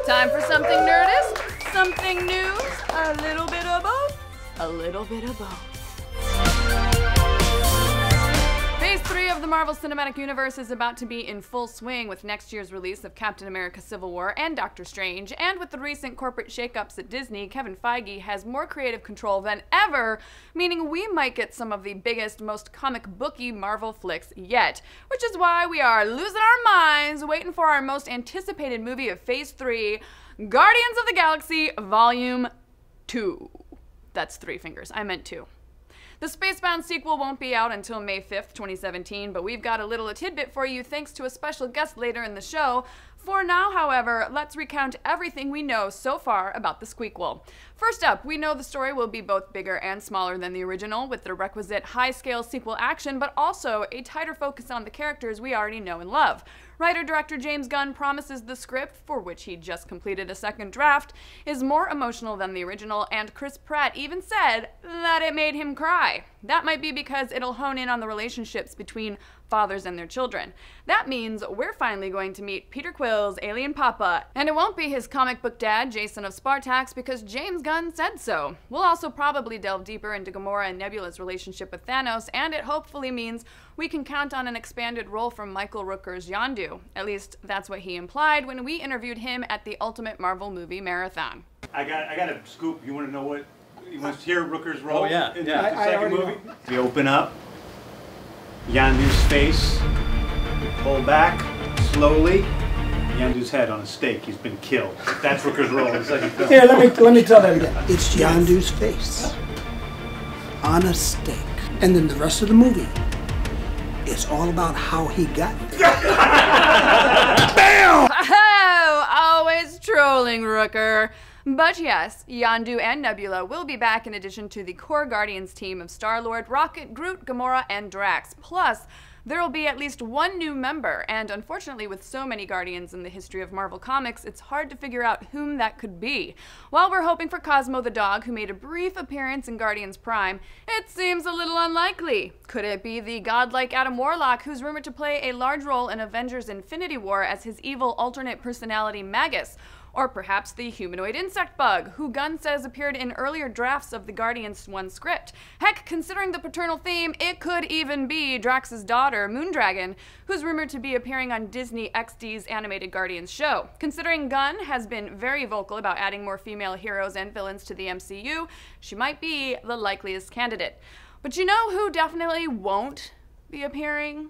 Time for something Nerdist, something news, a little bit of both, a little bit of both. Phase 3 of the Marvel Cinematic Universe is about to be in full swing with next year's release of Captain America Civil War and Doctor Strange, and with the recent corporate shakeups at Disney, Kevin Feige has more creative control than ever, meaning we might get some of the biggest, most comic booky Marvel flicks yet, which is why we are losing our minds waiting for our most anticipated movie of Phase 3, Guardians of the Galaxy Volume 2. That's 3 fingers, I meant 2. The Spacebound sequel won't be out until May 5th, 2017, but we've got a little tidbit for you thanks to a special guest later in the show. For now, however, let's recount everything we know so far about the squeakquel. First up, we know the story will be both bigger and smaller than the original, with the requisite high-scale sequel action, but also a tighter focus on the characters we already know and love. Writer-director James Gunn promises the script, for which he just completed a second draft, is more emotional than the original, and Chris Pratt even said that it made him cry. That might be because it'll hone in on the relationships between fathers and their children. That means we're finally going to meet Peter Quill's alien papa, and it won't be his comic book dad, Jason of Spartax, because James Gunn said so. We'll also probably delve deeper into Gamora and Nebula's relationship with Thanos, and it hopefully means we can count on an expanded role from Michael Rooker's Yondu. At least that's what he implied when we interviewed him at the Ultimate Marvel Movie Marathon. I got a scoop. You want to know what? You want to hear Rooker's role in the second movie? We open up. Yondu's face. We pull back slowly. Yondu's head on a stake. He's been killed. That's Rooker's role in the second film. Here, let me tell that again. It's Yondu's face on a stake, and then the rest of the movie. It's all about how he got there. Bam! Oh, always trolling, Rooker. But yes, Yondu and Nebula will be back in addition to the core Guardians team of Star-Lord, Rocket, Groot, Gamora, and Drax. Plus, there will be at least one new member, and unfortunately with so many Guardians in the history of Marvel Comics, it's hard to figure out whom that could be. While we're hoping for Cosmo the dog, who made a brief appearance in Guardians Prime, it seems a little unlikely. Could it be the godlike Adam Warlock, who's rumored to play a large role in Avengers Infinity War as his evil alternate personality Magus? Or perhaps the humanoid insect bug, who Gunn says appeared in earlier drafts of the Guardians 1 script. Heck, considering the paternal theme, it could even be Drax's daughter, Moondragon, who's rumored to be appearing on Disney XD's animated Guardians show. Considering Gunn has been very vocal about adding more female heroes and villains to the MCU, she might be the likeliest candidate. But you know who definitely won't be appearing?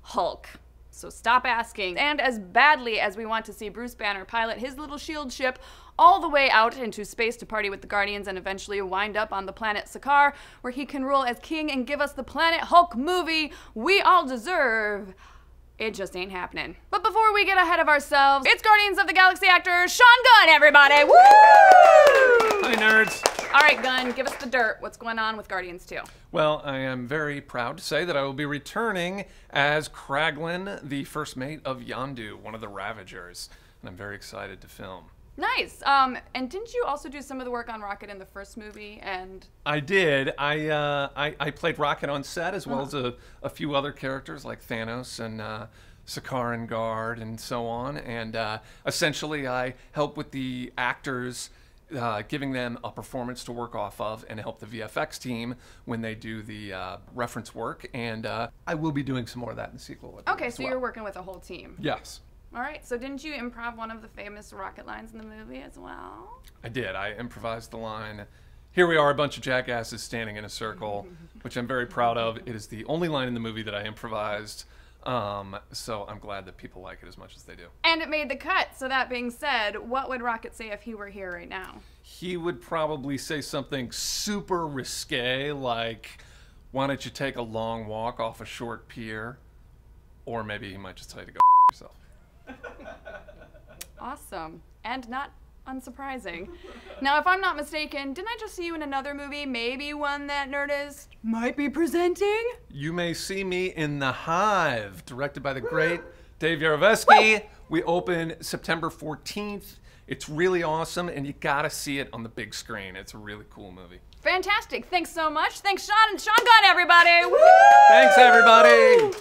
Hulk. So stop asking. And as badly as we want to see Bruce Banner pilot his little shield ship all the way out into space to party with the Guardians and eventually wind up on the planet Sakaar, where he can rule as king and give us the Planet Hulk movie we all deserve, it just ain't happening. But before we get ahead of ourselves, it's Guardians of the Galaxy actor Sean Gunn, everybody! Woo! Hi, nerds. All right, Gunn, give us the dirt. What's going on with Guardians 2? Well, I am very proud to say that I will be returning as Kraglin, the first mate of Yondu, one of the Ravagers, and I'm very excited to film. Nice. And didn't you also do some of the work on Rocket in the first movie? And I did. I played Rocket on set, as well as a few other characters like Thanos and Sakaar and Guard and so on. And essentially, I help with the actors, giving them a performance to work off of, and help the VFX team when they do the reference work. And I will be doing some more of that in the sequel. Okay, so you're working with a whole team. Yes. All right, so didn't you improv one of the famous Rocket lines in the movie as well? I did. I improvised the line, "Here we are, a bunch of jackasses standing in a circle," which I'm very proud of. It is the only line in the movie that I improvised. So I'm glad that people like it as much as they do. And it made the cut. So that being said, what would Rocket say if he were here right now? He would probably say something super risque, like, "Why don't you take a long walk off a short pier?" Or maybe he might just tell you to go yourself. Awesome. And not unsurprising. Now, if I'm not mistaken, didn't I just see you in another movie, maybe one that Nerdist might be presenting? You may see me in The Hive, directed by the great Dave Yarovesky. We open September 14th. It's really awesome, and you gotta see it on the big screen. It's a really cool movie. Fantastic. Thanks so much. Thanks, Sean and Sean Gunn, everybody. Woo! Thanks, everybody.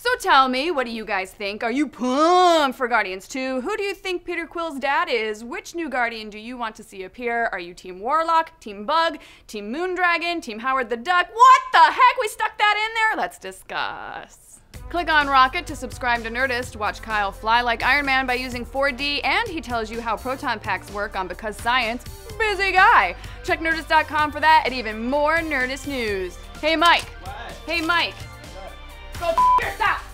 So tell me, what do you guys think? Are you pumped for Guardians 2? Who do you think Peter Quill's dad is? Which new Guardian do you want to see appear? Are you Team Warlock, Team Bug, Team Moondragon, Team Howard the Duck? What the heck? We stuck that in there? Let's discuss. Click on Rocket to subscribe to Nerdist. Watch Kyle fly like Iron Man by using 4D, and he tells you how proton packs work on Because Science. Busy guy. Check Nerdist.com for that and even more Nerdist news. Hey, Mike. What? Hey, Mike. What? Go f*** yourself.